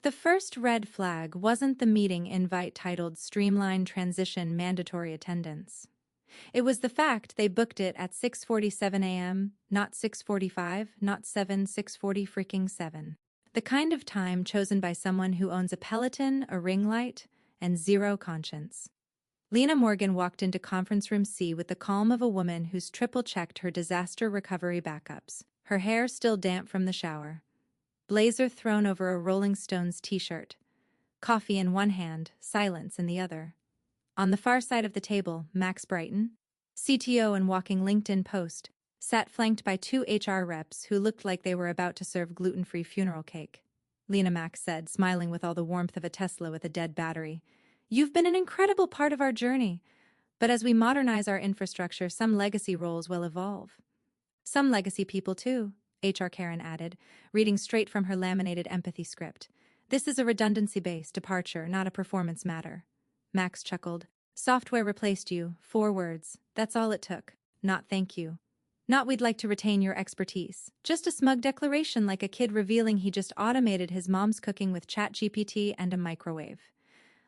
The first red flag wasn't the meeting invite titled Streamline Transition Mandatory Attendance. It was the fact they booked it at 6:47 a.m., not 6:45, not 6:40 freaking 7. The kind of time chosen by someone who owns a Peloton, a ring light, and zero conscience. Lena Morgan walked into conference room C with the calm of a woman who's triple-checked her disaster recovery backups, her hair still damp from the shower. Blazer thrown over a Rolling Stones t-shirt. Coffee in one hand, silence in the other. On the far side of the table, Max Brighton, CTO and walking LinkedIn post, sat flanked by two HR reps who looked like they were about to serve gluten-free funeral cake. Lena Max said, smiling with all the warmth of a Tesla with a dead battery, "You've been an incredible part of our journey, but as we modernize our infrastructure, some legacy roles will evolve." "Some legacy people too," HR Karen added, reading straight from her laminated empathy script. "This is a redundancy-based departure, not a performance matter." Max chuckled. "Software replaced you, 4 words. That's all it took. Not thank you. Not we'd like to retain your expertise. Just a smug declaration like a kid revealing he just automated his mom's cooking with ChatGPT and a microwave."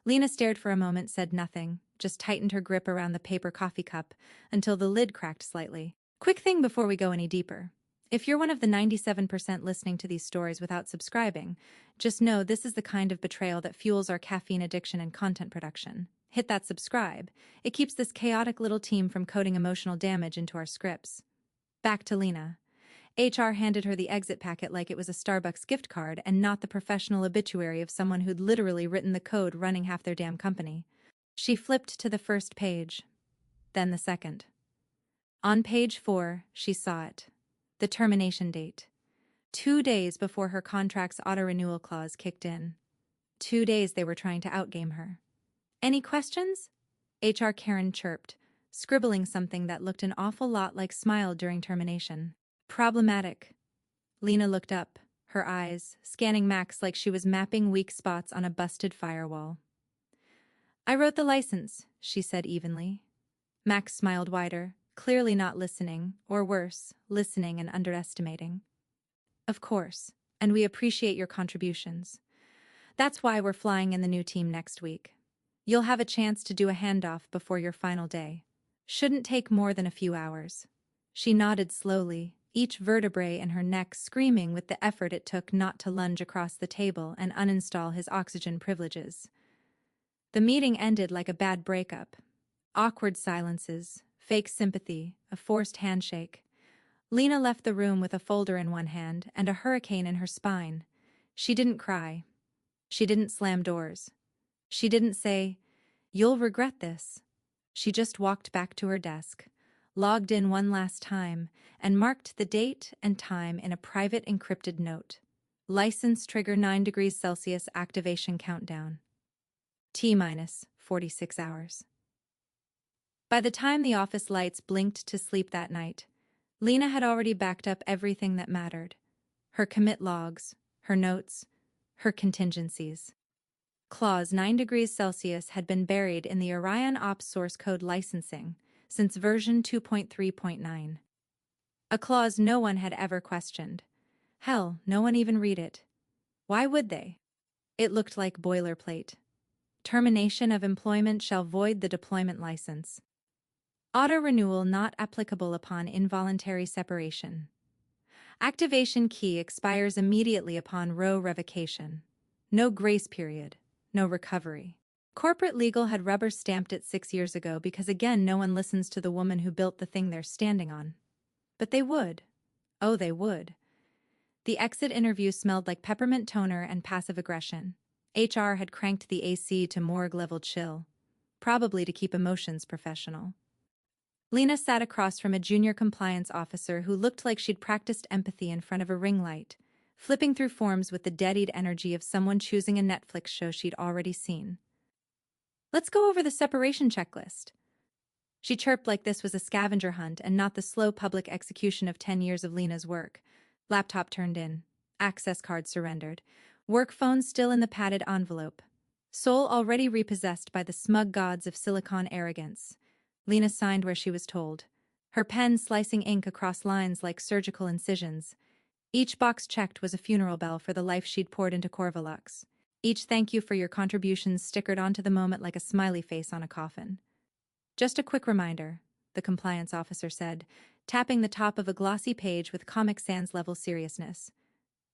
Lena stared for a moment, said nothing, just tightened her grip around the paper coffee cup until the lid cracked slightly. "Quick thing before we go any deeper. If you're one of the 97% listening to these stories without subscribing, just know this is the kind of betrayal that fuels our caffeine addiction and content production. Hit that subscribe. It keeps this chaotic little team from coding emotional damage into our scripts." Back to Lena. HR handed her the exit packet like it was a Starbucks gift card and not the professional obituary of someone who'd literally written the code running half their damn company. She flipped to the first page, then the second. On page 4, she saw it. The termination date. 2 days before her contract's auto-renewal clause kicked in. 2 days they were trying to outgame her. "Any questions?" HR Karen chirped, scribbling something that looked an awful lot like smile during termination. "Problematic." Lena looked up, her eyes scanning Max like she was mapping weak spots on a busted firewall. "I wrote the license," she said evenly. Max smiled wider, clearly not listening, or worse, listening and underestimating. "Of course, and we appreciate your contributions. That's why we're flying in the new team next week. You'll have a chance to do a handoff before your final day. Shouldn't take more than a few hours." She nodded slowly, each vertebrae in her neck screaming with the effort it took not to lunge across the table and uninstall his oxygen privileges. The meeting ended like a bad breakup. Awkward silences, fake sympathy, a forced handshake. Lena left the room with a folder in one hand and a hurricane in her spine. She didn't cry. She didn't slam doors. She didn't say, "You'll regret this." She just walked back to her desk, logged in one last time, and marked the date and time in a private encrypted note. License trigger 9 degrees Celsius activation countdown. T-minus 46 hours. By the time the office lights blinked to sleep that night, Lena had already backed up everything that mattered. Her commit logs, her notes, her contingencies. Clause 9 degrees Celsius had been buried in the Orion Ops source code licensing since version 2.3.9. A clause no one had ever questioned. Hell, no one even read it. Why would they? It looked like boilerplate. Termination of employment shall void the deployment license. Auto-renewal not applicable upon involuntary separation. Activation key expires immediately upon row revocation. No grace period. No recovery. Corporate legal had rubber-stamped it 6 years ago because again no one listens to the woman who built the thing they're standing on. But they would. Oh, they would. The exit interview smelled like peppermint toner and passive aggression. HR had cranked the AC to morgue-level chill, probably to keep emotions professional. Lena sat across from a junior compliance officer who looked like she'd practiced empathy in front of a ring light, flipping through forms with the deadied energy of someone choosing a Netflix show she'd already seen. "Let's go over the separation checklist." She chirped like this was a scavenger hunt and not the slow public execution of 10 years of Lena's work. Laptop turned in. Access card surrendered. Work phone still in the padded envelope. Soul already repossessed by the smug gods of silicon arrogance. Lena signed where she was told, her pen slicing ink across lines like surgical incisions. Each box checked was a funeral bell for the life she'd poured into Corvalux. each thank you for your contributions stickered onto the moment like a smiley face on a coffin. Just a quick reminder, the compliance officer said, tapping the top of a glossy page with Comic Sans level seriousness.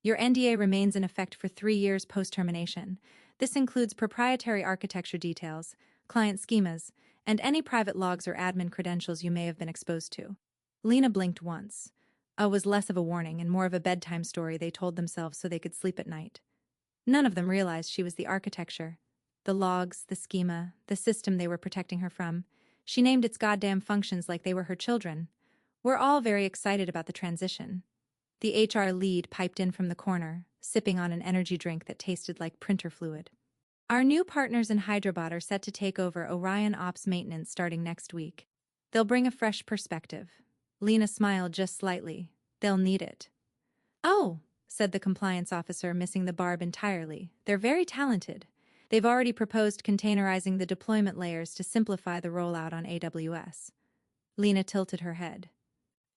Your NDA remains in effect for 3 years post-termination. This includes proprietary architecture details, client schemas, and any private logs or admin credentials you may have been exposed to. Lena blinked once. Was less of a warning and more of a bedtime story they told themselves so they could sleep at night. None of them realized she was the architecture. The logs, the schema, the system they were protecting her from. She named its goddamn functions like they were her children. We're all very excited about the transition. The HR lead piped in from the corner, sipping on an energy drink that tasted like printer fluid. Our new partners in Hyderabad are set to take over Orion Ops maintenance starting next week. They'll bring a fresh perspective. Lena smiled just slightly. They'll need it. Oh, said the compliance officer, missing the barb entirely. They're very talented. They've already proposed containerizing the deployment layers to simplify the rollout on AWS. Lena tilted her head.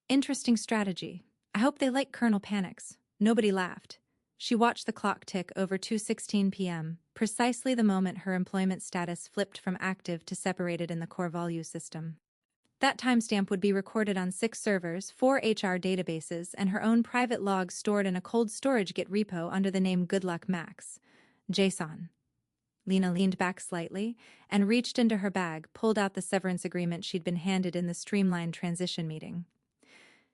Interesting strategy. I hope they like Colonel Panics. Nobody laughed. She watched the clock tick over 2:16 p.m., precisely the moment her employment status flipped from active to separated in the core value system. That timestamp would be recorded on 6 servers, 4 HR databases, and her own private logs stored in a cold storage Git repo under the name Goodluck Max. JSON. Lena leaned back slightly and reached into her bag, pulled out the severance agreement she'd been handed in the streamlined transition meeting.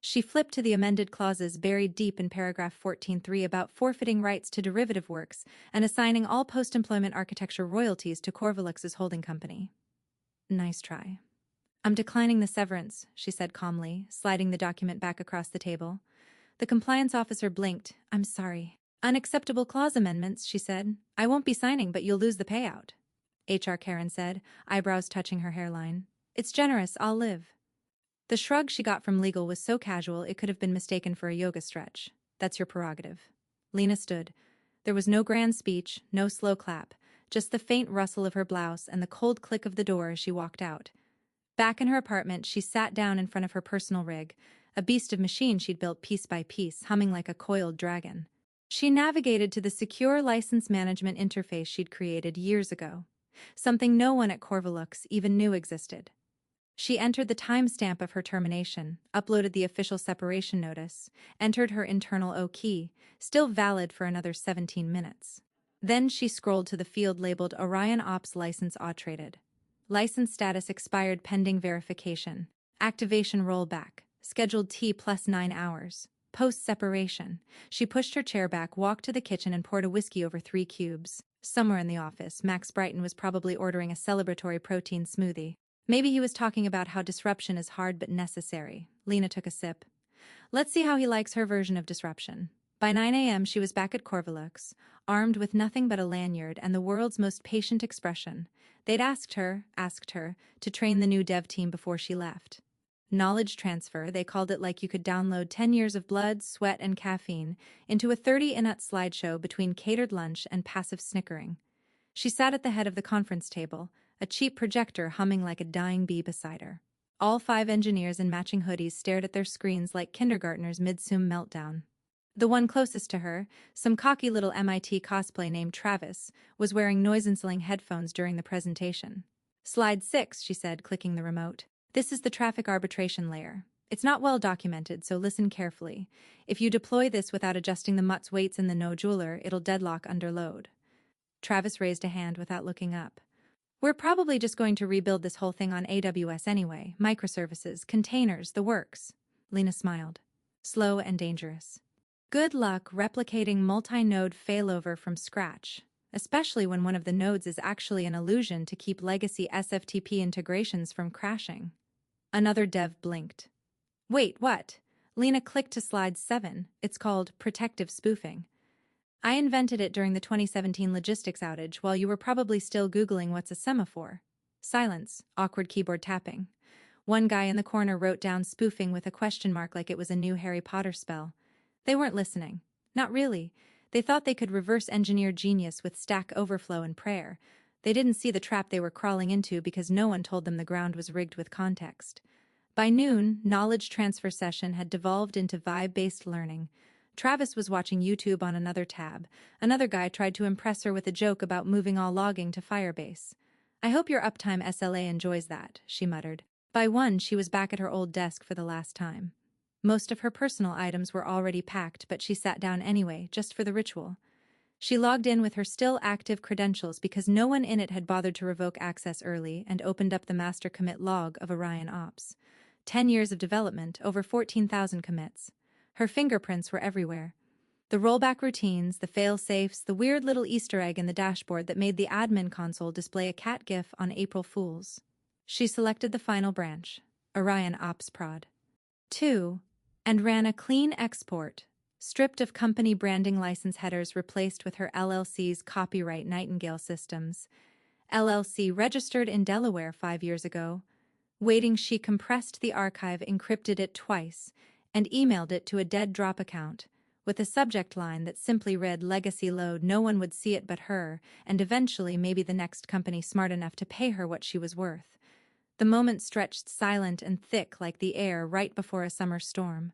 She flipped to the amended clauses buried deep in paragraph 14.3 about forfeiting rights to derivative works and assigning all post-employment architecture royalties to Corvalux's holding company. Nice try. I'm declining the severance, she said calmly, sliding the document back across the table. The compliance officer blinked. I'm sorry. Unacceptable clause amendments, she said. I won't be signing, but you'll lose the payout. HR Karen said, eyebrows touching her hairline. It's generous, I'll live. The shrug she got from legal was so casual it could have been mistaken for a yoga stretch. That's your prerogative. Lena stood. There was no grand speech, no slow clap, just the faint rustle of her blouse and the cold click of the door as she walked out. Back in her apartment, she sat down in front of her personal rig, a beast of machine she'd built piece by piece, humming like a coiled dragon. She navigated to the secure license management interface she'd created years ago, something no one at Corvalux even knew existed. She entered the timestamp of her termination, uploaded the official separation notice, entered her internal O key, still valid for another 17 minutes. Then she scrolled to the field labeled Orion Ops License Authorized. License status expired pending verification. Activation rollback. Scheduled T plus 9 hours. Post-separation. She pushed her chair back, walked to the kitchen and poured a whiskey over 3 cubes. Somewhere in the office, Max Brighton was probably ordering a celebratory protein smoothie. Maybe he was talking about how disruption is hard but necessary. Lena took a sip. Let's see how he likes her version of disruption. By 9 a.m. she was back at Corvalux, armed with nothing but a lanyard and the world's most patient expression. They'd asked her, to train the new dev team before she left. Knowledge transfer, they called it, like you could download 10 years of blood, sweat, and caffeine into a 30-minute slideshow between catered lunch and passive snickering. She sat at the head of the conference table, a cheap projector humming like a dying bee beside her. All 5 engineers in matching hoodies stared at their screens like kindergartners mid-Zoom meltdown. The one closest to her, some cocky little MIT cosplay named Travis, was wearing noise-canceling headphones during the presentation. Slide 6, she said, clicking the remote. This is the traffic arbitration layer. It's not well documented, so listen carefully. If you deploy this without adjusting the mutts weights in the node jeweler, it'll deadlock under load. Travis raised a hand without looking up. We're probably just going to rebuild this whole thing on AWS anyway. Microservices, containers, the works. Lena smiled. Slow and dangerous. Good luck replicating multi-node failover from scratch, especially when one of the nodes is actually an illusion to keep legacy SFTP integrations from crashing. Another dev blinked. Wait, what? Lena clicked to slide 7. It's called protective spoofing. I invented it during the 2017 logistics outage while you were probably still Googling what's a semaphore. Silence, awkward keyboard tapping. One guy in the corner wrote down spoofing with a question mark like it was a new Harry Potter spell. They weren't listening. Not really. They thought they could reverse engineer genius with Stack Overflow and prayer. They didn't see the trap they were crawling into because no one told them the ground was rigged with context. By noon, knowledge transfer session had devolved into vibe-based learning. Travis was watching YouTube on another tab. Another guy tried to impress her with a joke about moving all logging to Firebase. "I hope your uptime SLA enjoys that," she muttered. By 1, she was back at her old desk for the last time. Most of her personal items were already packed, but she sat down anyway, just for the ritual. She logged in with her still active credentials because no one in it had bothered to revoke access early, and opened up the master commit log of Orion Ops. 10 years of development, over 14,000 commits. Her fingerprints were everywhere. The rollback routines, the fail-safes, the weird little Easter egg in the dashboard that made the admin console display a cat gif on April Fools. She selected the final branch, Orion Ops Prod. 2, and ran a clean export, stripped of company branding license headers replaced with her LLC's copyright Nightingale Systems. LLC registered in Delaware 5 years ago. Waiting, she compressed the archive, encrypted it twice, and emailed it to a dead drop account, with a subject line that simply read "Legacy Load." No one would see it but her, and eventually maybe the next company smart enough to pay her what she was worth. The moment stretched silent and thick like the air right before a summer storm.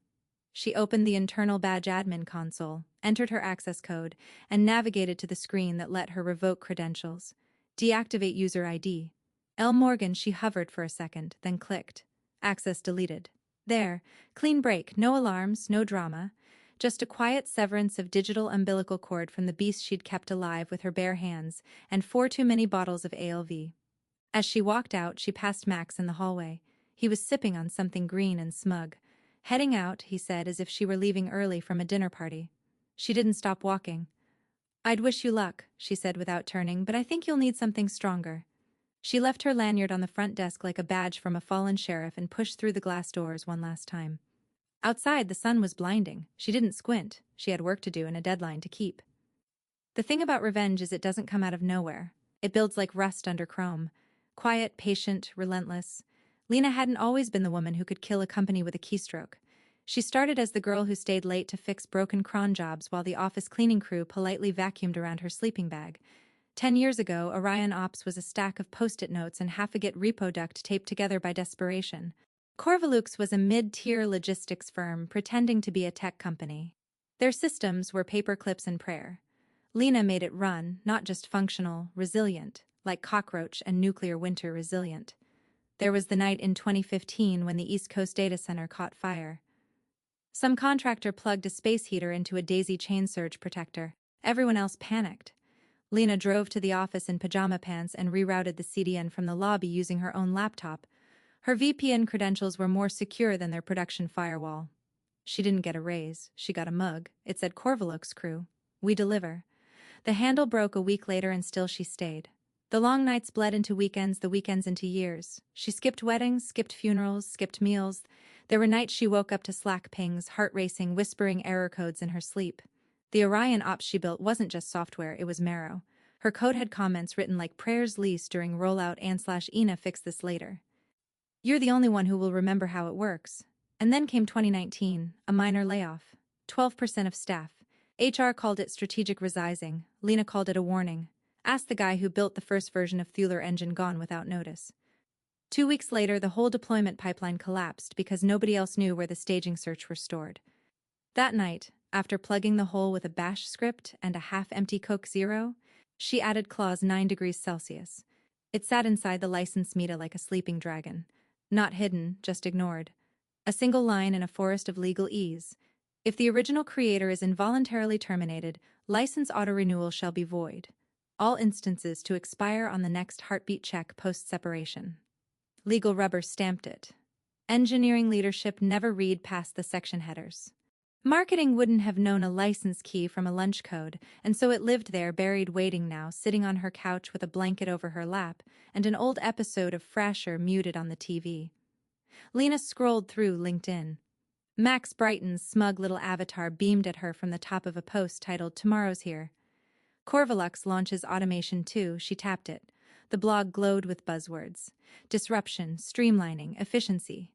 She opened the internal badge admin console, entered her access code, and navigated to the screen that let her revoke credentials. Deactivate user ID. L. Morgan. She hovered for a second, then clicked. Access deleted. There, clean break, no alarms, no drama. Just a quiet severance of digital umbilical cord from the beast she'd kept alive with her bare hands, and 4 too many bottles of ALV. As she walked out, she passed Max in the hallway. He was sipping on something green and smug. "Heading out," he said, as if she were leaving early from a dinner party. She didn't stop walking. "I'd wish you luck," she said without turning, "but I think you'll need something stronger." She left her lanyard on the front desk like a badge from a fallen sheriff and pushed through the glass doors one last time. Outside, the sun was blinding. She didn't squint. She had work to do and a deadline to keep. The thing about revenge is it doesn't come out of nowhere. It builds like rust under chrome. Quiet, patient, relentless. Lena hadn't always been the woman who could kill a company with a keystroke. She started as the girl who stayed late to fix broken cron jobs while the office cleaning crew politely vacuumed around her sleeping bag. 10 years ago, Orion Ops was a stack of Post-it notes and half a Git repo duct taped together by desperation. Corvalux was a mid-tier logistics firm pretending to be a tech company. Their systems were paper clips and prayer. Lena made it run, not just functional, resilient, like cockroach and nuclear winter resilient. There was the night in 2015 when the East Coast data center caught fire. Some contractor plugged a space heater into a daisy chain surge protector. Everyone else panicked. Lena drove to the office in pajama pants and rerouted the CDN from the lobby using her own laptop. Her VPN credentials were more secure than their production firewall. She didn't get a raise. She got a mug. It said "Corvalux Crew. We deliver." The handle broke a week later and still she stayed. The long nights bled into weekends, the weekends into years. She skipped weddings, skipped funerals, skipped meals. There were nights she woke up to Slack pings, heart racing, whispering error codes in her sleep. The Orion Ops she built wasn't just software, it was marrow. Her code had comments written like prayers leased during rollout /Ina fix this later. "You're the only one who will remember how it works." And then came 2019, a minor layoff. 12% of staff. HR called it strategic resizing. Lena called it a warning. Ask the guy who built the first version of Thuler engine gone without notice. 2 weeks later, the whole deployment pipeline collapsed because nobody else knew where the staging search were stored. That night, after plugging the hole with a bash script and a half-empty Coke Zero, she added clause 9 degrees Celsius. It sat inside the license meter like a sleeping dragon. Not hidden, just ignored. A single line in a forest of legal ease. If the original creator is involuntarily terminated, license auto-renewal shall be void. All instances to expire on the next heartbeat check post-separation. Legal rubber stamped it. Engineering leadership never read past the section headers. Marketing wouldn't have known a license key from a lunch code, and so it lived there buried waiting now, sitting on her couch with a blanket over her lap and an old episode of Frasier muted on the TV. Lena scrolled through LinkedIn. Max Brighton's smug little avatar beamed at her from the top of a post titled "Tomorrow's Here." Corvalux launches automation too. She tapped it. The blog glowed with buzzwords. Disruption, streamlining, efficiency.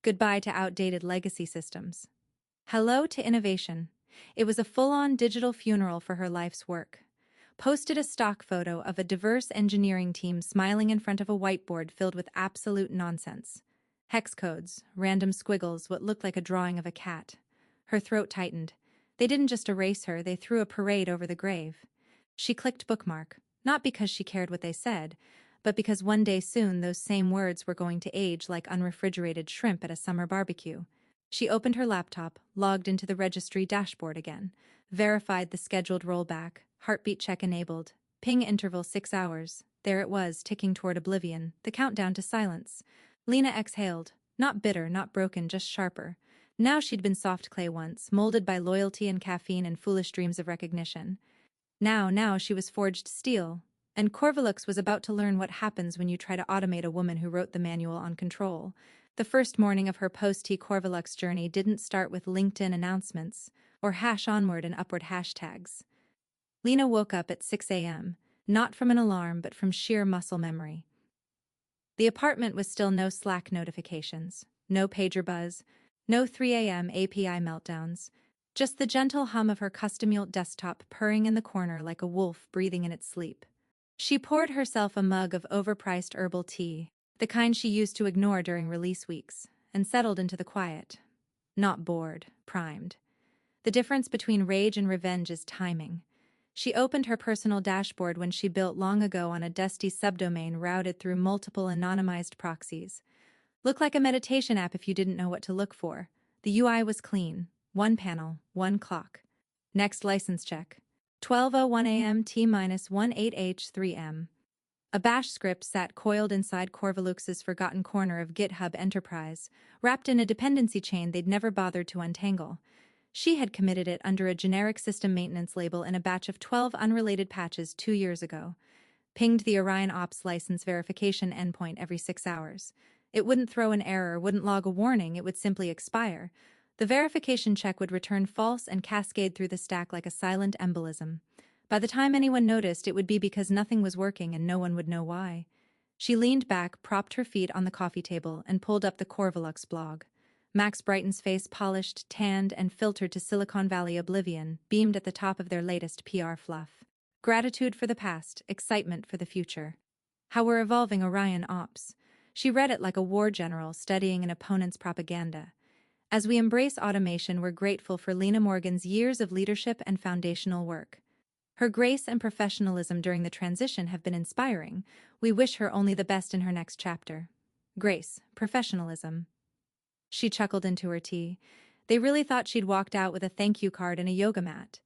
Goodbye to outdated legacy systems. Hello to innovation. It was a full-on digital funeral for her life's work. Posted a stock photo of a diverse engineering team smiling in front of a whiteboard filled with absolute nonsense. Hex codes, random squiggles, what looked like a drawing of a cat. Her throat tightened. They didn't just erase her, they threw a parade over the grave. She clicked bookmark, not because she cared what they said, but because one day soon those same words were going to age like unrefrigerated shrimp at a summer barbecue. She opened her laptop, logged into the registry dashboard again, verified the scheduled rollback, heartbeat check enabled, ping interval 6 hours. There it was, ticking toward oblivion, the countdown to silence. Lena exhaled, not bitter, not broken, just sharper. Now she'd been soft clay once, molded by loyalty and caffeine and foolish dreams of recognition. Now she was forged steel, and Corvalux was about to learn what happens when you try to automate a woman who wrote the manual on control. The first morning of her post-T Corvalux journey didn't start with LinkedIn announcements or hash onward and upward hashtags. Lena woke up at 6 a.m., not from an alarm but from sheer muscle memory. The apartment was still no Slack notifications, no pager buzz, no 3 a.m. API meltdowns, just the gentle hum of her custom-built desktop purring in the corner like a wolf breathing in its sleep. She poured herself a mug of overpriced herbal tea, the kind she used to ignore during release weeks, and settled into the quiet. Not bored, primed. The difference between rage and revenge is timing. She opened her personal dashboard when she built long ago on a dusty subdomain routed through multiple anonymized proxies. Looked like a meditation app if you didn't know what to look for. The UI was clean. One panel, one clock. Next license check. 12:01 a.m. T-18H3M. A bash script sat coiled inside Corvalux's forgotten corner of GitHub Enterprise, wrapped in a dependency chain they'd never bothered to untangle. She had committed it under a generic system maintenance label in a batch of 12 unrelated patches 2 years ago. Pinged the Orion Ops license verification endpoint every 6 hours. It wouldn't throw an error, wouldn't log a warning, it would simply expire. The verification check would return false and cascade through the stack like a silent embolism. By the time anyone noticed, it would be because nothing was working and no one would know why. She leaned back, propped her feet on the coffee table, and pulled up the Corvalux blog. Max Brighton's face, polished, tanned, and filtered to Silicon Valley oblivion, beamed at the top of their latest PR fluff. Gratitude for the past, excitement for the future. How we're evolving Orion Ops. She read it like a war general studying an opponent's propaganda. As we embrace automation, we're grateful for Lena Morgan's years of leadership and foundational work. Her grace and professionalism during the transition have been inspiring. We wish her only the best in her next chapter. Grace, professionalism. She chuckled into her tea. They really thought she'd walked out with a thank you card and a yoga mat.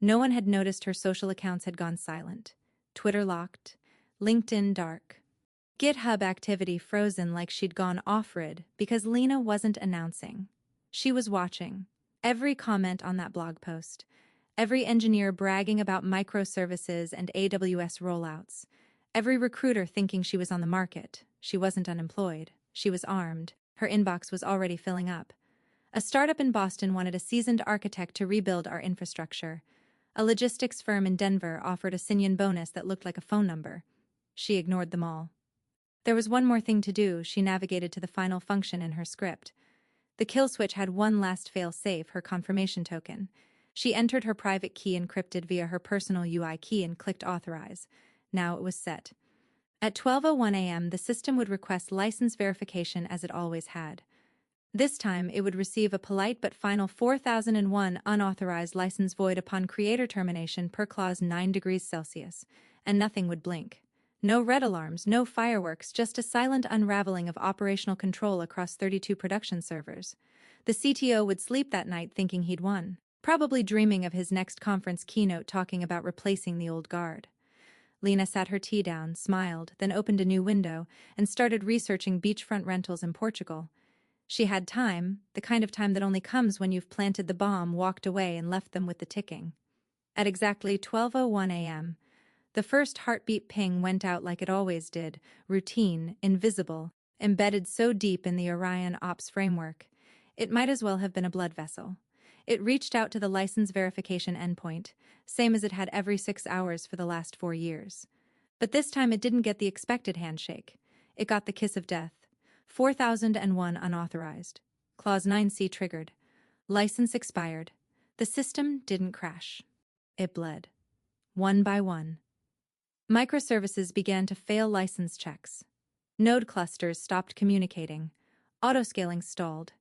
No one had noticed her social accounts had gone silent. Twitter locked. LinkedIn dark. GitHub activity frozen like she'd gone off-grid because Lena wasn't announcing. She was watching. Every comment on that blog post. Every engineer bragging about microservices and AWS rollouts. Every recruiter thinking she was on the market. She wasn't unemployed. She was armed. Her inbox was already filling up. A startup in Boston wanted a seasoned architect to rebuild our infrastructure. A logistics firm in Denver offered a sign-on bonus that looked like a phone number. She ignored them all. There was one more thing to do. She navigated to the final function in her script. The kill switch had one last fail-safe, her confirmation token. She entered her private key encrypted via her personal UI key and clicked authorize. Now it was set. At 12:01 a.m., the system would request license verification as it always had. This time, it would receive a polite but final 4001 unauthorized license void upon creator termination per clause 9 degrees Celsius, and nothing would blink. No red alarms, no fireworks, just a silent unraveling of operational control across 32 production servers. The CTO would sleep that night thinking he'd won, probably dreaming of his next conference keynote talking about replacing the old guard. Lena sat her tea down, smiled, then opened a new window, and started researching beachfront rentals in Portugal. She had time, the kind of time that only comes when you've planted the bomb, walked away, and left them with the ticking. At exactly 12:01 a.m., the first heartbeat ping went out like it always did, routine, invisible, embedded so deep in the Orion Ops framework. It might as well have been a blood vessel. It reached out to the license verification endpoint, same as it had every 6 hours for the last 4 years. But this time it didn't get the expected handshake. It got the kiss of death. 4001 unauthorized. Clause 9C triggered. License expired. The system didn't crash. It bled. One by one. Microservices began to fail license checks. Node clusters stopped communicating. Autoscaling stalled.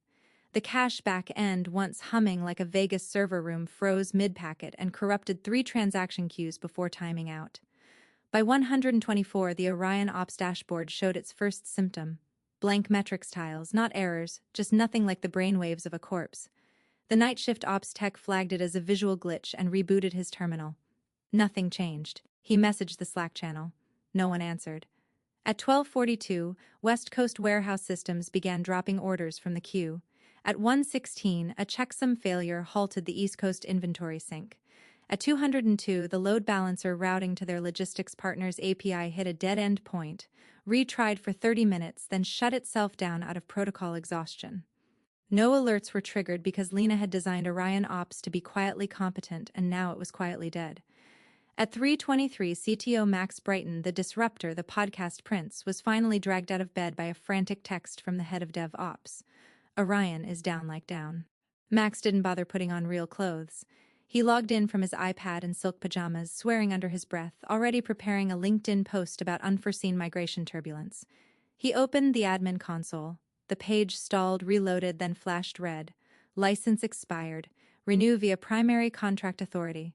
The cache back end, once humming like a Vegas server room, froze mid-packet and corrupted 3 transaction queues before timing out. By 124, the Orion Ops dashboard showed its first symptom. Blank metrics tiles, not errors, just nothing like the brainwaves of a corpse. The night shift ops tech flagged it as a visual glitch and rebooted his terminal. Nothing changed. He messaged the Slack channel. No one answered. At 12:42, West Coast warehouse systems began dropping orders from the queue. At 1:16, a checksum failure halted the East Coast inventory sync. At 202, the load balancer routing to their logistics partner's API hit a dead-end point, retried for 30 minutes, then shut itself down out of protocol exhaustion. No alerts were triggered because Lena had designed Orion Ops to be quietly competent, and now it was quietly dead. At 3:23, CTO Max Brighton, the disruptor, the podcast prince, was finally dragged out of bed by a frantic text from the head of DevOps. Orion is down like down. Max didn't bother putting on real clothes. He logged in from his iPad and silk pajamas, swearing under his breath, already preparing a LinkedIn post about unforeseen migration turbulence. He opened the admin console. The page stalled, reloaded, then flashed red. License expired. Renew via primary contract authority.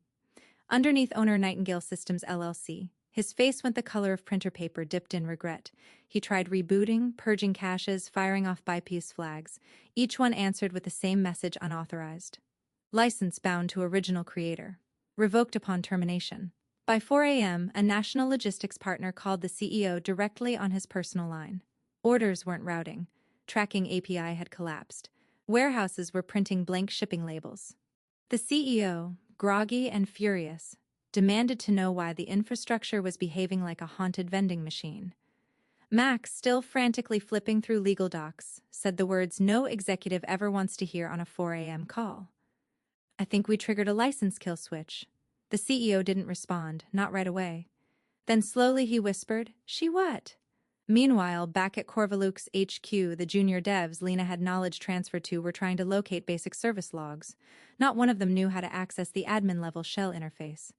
Underneath owner Nightingale Systems LLC, his face went the color of printer paper, dipped in regret. He tried rebooting, purging caches, firing off bypass flags. Each one answered with the same message: unauthorized. License bound to original creator. Revoked upon termination. By 4 a.m., a national logistics partner called the CEO directly on his personal line. Orders weren't routing. Tracking API had collapsed. Warehouses were printing blank shipping labels. The CEO, groggy and furious, demanded to know why the infrastructure was behaving like a haunted vending machine. Max, still frantically flipping through legal docs, said the words no executive ever wants to hear on a 4 a.m. call. I think we triggered a license kill switch. The CEO didn't respond, not right away. Then slowly he whispered, "She what?" Meanwhile, back at Corvaluk's HQ, the junior devs Lena had knowledge transferred to were trying to locate basic service logs. Not one of them knew how to access the admin-level shell interface.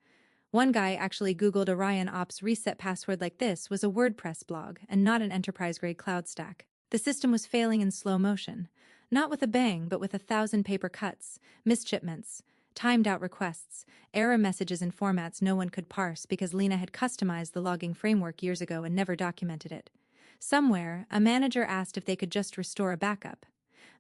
One guy actually Googled Orion Ops reset password like this was a WordPress blog and not an enterprise-grade cloud stack. The system was failing in slow motion. Not with a bang, but with 1,000 paper cuts, misshipments, timed-out requests, error messages in formats no one could parse because Lena had customized the logging framework years ago and never documented it. Somewhere, a manager asked if they could just restore a backup.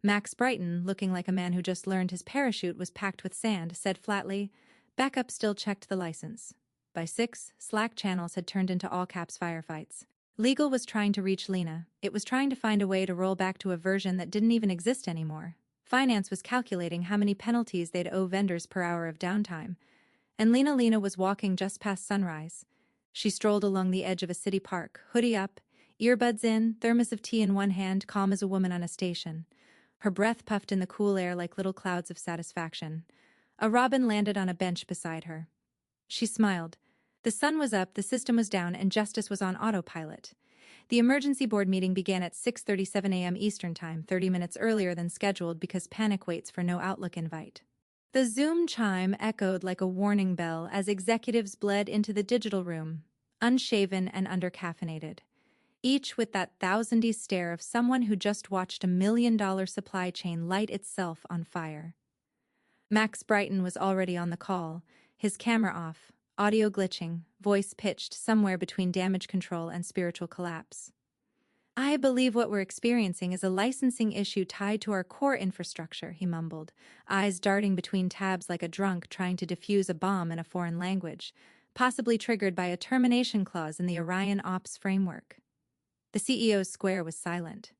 Max Brighton, looking like a man who just learned his parachute was packed with sand, said flatly, "Backup still checked the license." By 6, Slack channels had turned into all-caps firefights. Legal was trying to reach Lena. It was trying to find a way to roll back to a version that didn't even exist anymore. Finance was calculating how many penalties they'd owe vendors per hour of downtime. And Lena was walking just past sunrise. She strolled along the edge of a city park, hoodie up, earbuds in, thermos of tea in one hand, calm as a woman on a station. Her breath puffed in the cool air like little clouds of satisfaction. A robin landed on a bench beside her. She smiled. The sun was up, the system was down, and justice was on autopilot. The emergency board meeting began at 6:37 a.m. Eastern Time, 30 minutes earlier than scheduled because panic waits for no Outlook invite. The Zoom chime echoed like a warning bell as executives bled into the digital room, unshaven and undercaffeinated, each with that thousand-y stare of someone who just watched a $1 million supply chain light itself on fire. Max Brighton was already on the call, his camera off, audio glitching, voice pitched somewhere between damage control and spiritual collapse. "I believe what we're experiencing is a licensing issue tied to our core infrastructure," he mumbled, eyes darting between tabs like a drunk trying to defuse a bomb in a foreign language, possibly triggered by a termination clause in the Orion Ops framework. The CEO's square was silent.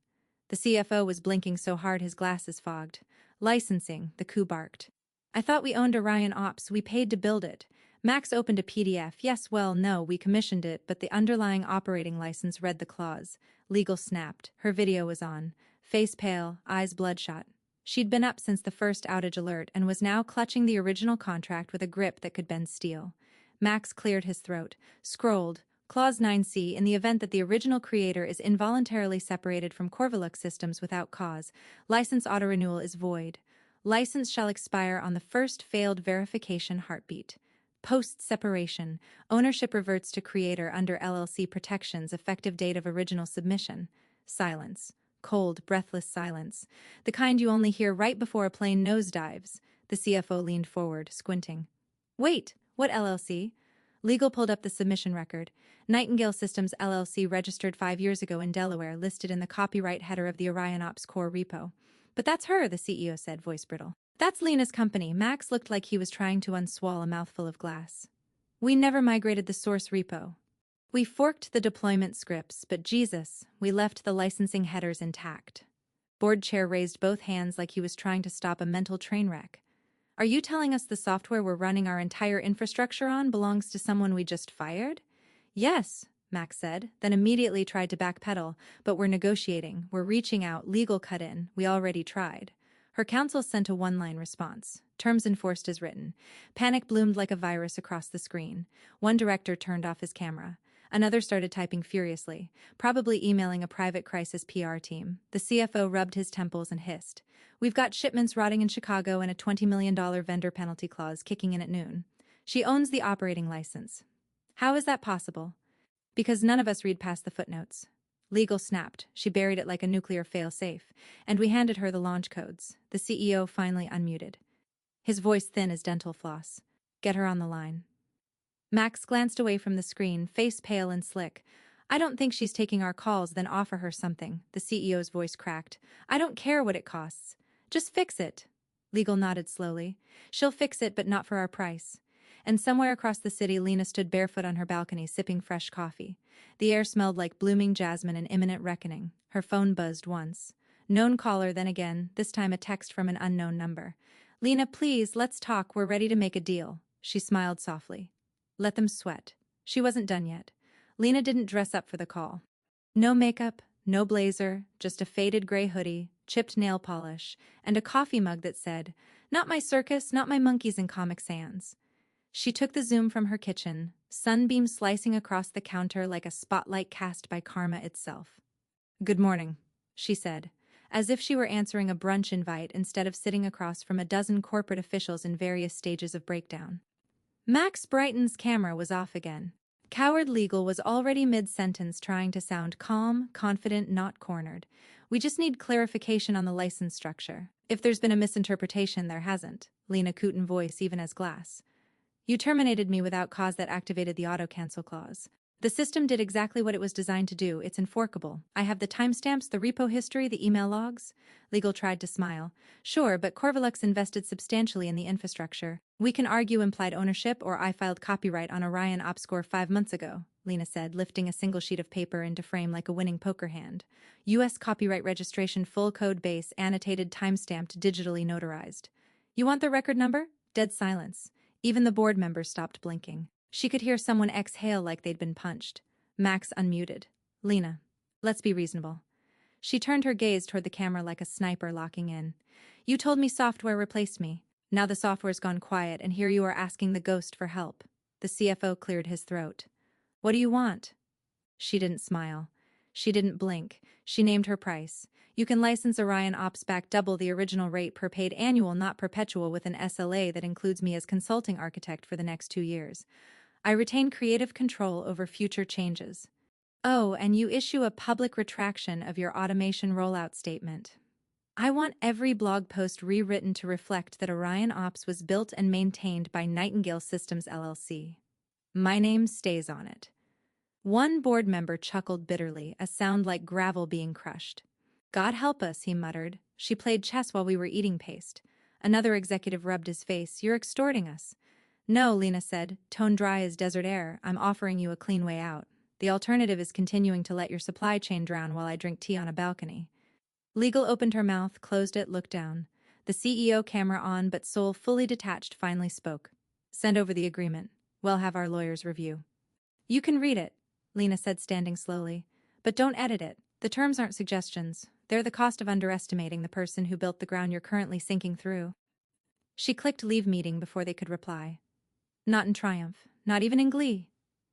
The CFO was blinking so hard his glasses fogged. "Licensing," the coup barked. "I thought we owned Orion Ops, we paid to build it." Max opened a PDF. "Yes, well, no, we commissioned it, but the underlying operating license read the clause." Legal snapped. Her video was on. Face pale, eyes bloodshot. She'd been up since the first outage alert and was now clutching the original contract with a grip that could bend steel. Max cleared his throat, scrolled. Clause 9C, in the event that the original creator is involuntarily separated from Corvaluk systems without cause, license auto-renewal is void. License shall expire on the first failed verification heartbeat. Post-separation, ownership reverts to creator under LLC protections, effective date of original submission. Silence. cold, breathless silence, the kind you only hear right before a plane nosedives. The CFO leaned forward, squinting. Wait, what LLC? Legal pulled up the submission record. Nightingale Systems LLC, registered 5 years ago in Delaware, listed in the copyright header of the Orion Ops Core repo. But that's her, the CEO said, voice brittle. That's Lena's company. Max looked like he was trying to unswallow a mouthful of glass. We never migrated the source repo. We forked the deployment scripts, but Jesus, we left the licensing headers intact. Board chair raised both hands like he was trying to stop a mental train wreck. Are you telling us the software we're running our entire infrastructure on belongs to someone we just fired? Yes, Max said, then immediately tried to backpedal. But we're negotiating, we're reaching out, legal cut in, we already tried. Her counsel sent a one-line response. Terms enforced as written. Panic bloomed like a virus across the screen. One director turned off his camera. Another started typing furiously, probably emailing a private crisis PR team. The CFO rubbed his temples and hissed. We've got shipments rotting in Chicago and a $20 million vendor penalty clause kicking in at noon. She owns the operating license. How is that possible? Because none of us read past the footnotes. Legal snapped. She buried it like a nuclear fail-safe, and we handed her the launch codes. The CEO finally unmuted. His voice thin as dental floss. Get her on the line. Max glanced away from the screen, face pale and slick. I don't think she's taking our calls, then offer her something. The CEO's voice cracked. I don't care what it costs. Just fix it. Legal nodded slowly. She'll fix it, but not for our price. And somewhere across the city, Lena stood barefoot on her balcony, sipping fresh coffee. The air smelled like blooming jasmine and imminent reckoning. Her phone buzzed once. Known caller, then again, this time a text from an unknown number. Lena, please, let's talk. We're ready to make a deal. She smiled softly. Let them sweat. She wasn't done yet. Lena didn't dress up for the call. No makeup, no blazer, just a faded gray hoodie, chipped nail polish, and a coffee mug that said, "Not my circus, not my monkeys in Comic Sans." She took the Zoom from her kitchen, sunbeam slicing across the counter like a spotlight cast by karma itself. Good morning, she said, as if she were answering a brunch invite instead of sitting across from a dozen corporate officials in various stages of breakdown. Max Brighton's camera was off again. Coward Legal was already mid-sentence, trying to sound calm, confident, not cornered. We just need clarification on the license structure. If there's been a misinterpretation, there hasn't. Lena Cooten, voice even as glass. You terminated me without cause that activated the auto-cancel clause. The system did exactly what it was designed to do. It's enforceable. I have the timestamps, the repo history, the email logs. Legal tried to smile. Sure, but Corvalux invested substantially in the infrastructure. We can argue implied ownership, or I filed copyright on Orion OpsCore 5 months ago, Lena said, lifting a single sheet of paper into frame like a winning poker hand. U.S. copyright registration, full code base, annotated, timestamped, digitally notarized. You want the record number? Dead silence. Even the board members stopped blinking. She could hear someone exhale like they'd been punched. Max unmuted. Lena, let's be reasonable. She turned her gaze toward the camera like a sniper locking in. You told me software replaced me. Now the software's gone quiet, and here you are asking the ghost for help. The CFO cleared his throat. What do you want? She didn't smile. She didn't blink. She named her price. You can license Orion Ops back double the original rate per paid annual, not perpetual, with an SLA that includes me as consulting architect for the next 2 years. I retain creative control over future changes. Oh, and you issue a public retraction of your automation rollout statement. I want every blog post rewritten to reflect that Orion Ops was built and maintained by Nightingale Systems LLC. My name stays on it. One board member chuckled bitterly, a sound like gravel being crushed. God help us, he muttered. She played chess while we were eating paste. Another executive rubbed his face. You're extorting us. No, Lena said, tone dry as desert air. I'm offering you a clean way out. The alternative is continuing to let your supply chain drown while I drink tea on a balcony. Legal opened her mouth, closed it, looked down. The CEO, camera on but soul fully detached, finally spoke. Send over the agreement. We'll have our lawyers review. You can read it, Lena said, standing slowly. But don't edit it. The terms aren't suggestions. They're the cost of underestimating the person who built the ground you're currently sinking through. She clicked leave meeting before they could reply. Not in triumph, not even in glee.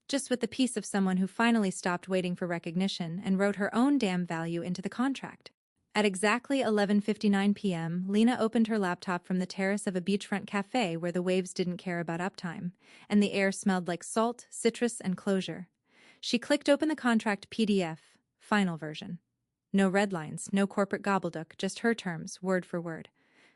Just with the peace of someone who finally stopped waiting for recognition and wrote her own damn value into the contract. At exactly 11:59 p.m., Lena opened her laptop from the terrace of a beachfront cafe where the waves didn't care about uptime, and the air smelled like salt, citrus, and closure. She clicked open the contract PDF, final version. No red lines, no corporate gobbledygook, just her terms, word for word.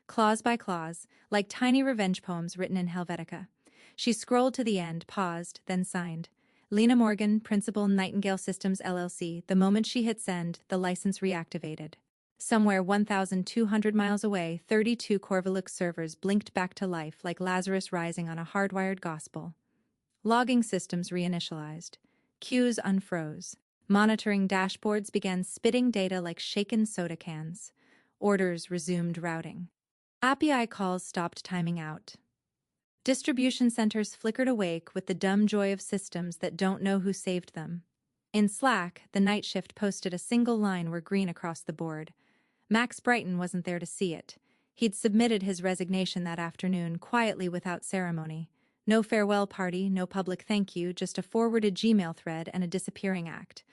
Clause by clause, like tiny revenge poems written in Helvetica. She scrolled to the end, paused, then signed. Lena Morgan, Principal, Nightingale Systems LLC. The moment she hit send, the license reactivated. Somewhere 1,200 miles away, 32 Corvalux servers blinked back to life like Lazarus rising on a hardwired gospel. Logging systems reinitialized. Queues unfroze. Monitoring dashboards began spitting data like shaken soda cans. Orders resumed routing. API calls stopped timing out. Distribution centers flickered awake with the dumb joy of systems that don't know who saved them. In Slack, the night shift posted a single line where green across the board. Max Brighton wasn't there to see it. He'd submitted his resignation that afternoon, quietly without ceremony. No farewell party, no public thank you, just a forwarded Gmail thread and a disappearing act.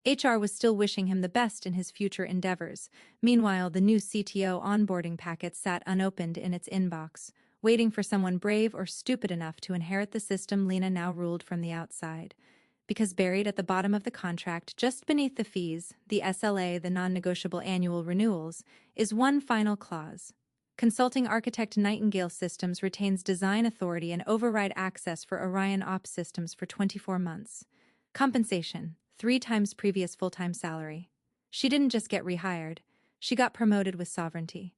HR was still wishing him the best in his future endeavors. Meanwhile, the new CTO onboarding packet sat unopened in its inbox, waiting for someone brave or stupid enough to inherit the system Lena now ruled from the outside. Because buried at the bottom of the contract, just beneath the fees, the SLA, the non-negotiable annual renewals, is one final clause. Consulting architect Nightingale Systems retains design authority and override access for Orion Ops Systems for 24 months. Compensation, 3 times previous full-time salary. She didn't just get rehired, she got promoted with sovereignty.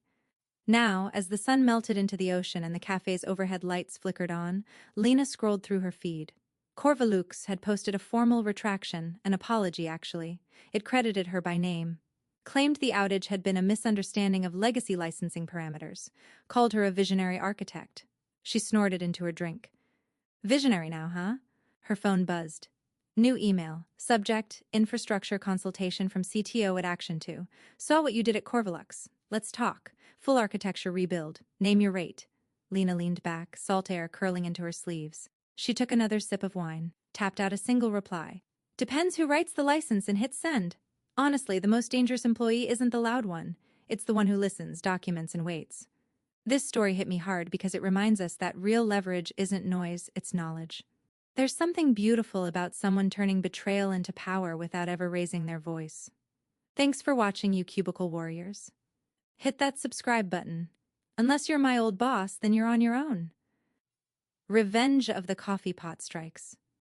Now, as the sun melted into the ocean and the cafe's overhead lights flickered on, Lena scrolled through her feed. Corvalux had posted a formal retraction, an apology actually. It credited her by name. Claimed the outage had been a misunderstanding of legacy licensing parameters. Called her a visionary architect. She snorted into her drink. Visionary now, huh? Her phone buzzed. New email. Subject, infrastructure consultation from CTO at Action 2. Saw what you did at Corvalux. Let's talk. Full architecture rebuild. Name your rate. Lena leaned back, salt air curling into her sleeves. She took another sip of wine, tapped out a single reply. Depends who writes the license and hits send. Honestly, the most dangerous employee isn't the loud one. It's the one who listens, documents, and waits. This story hit me hard because it reminds us that real leverage isn't noise, it's knowledge. There's something beautiful about someone turning betrayal into power without ever raising their voice. Thanks for watching, you Cubicle Warriors. Hit that subscribe button. Unless you're my old boss, then you're on your own. Revenge of the Coffee Pot Strikes.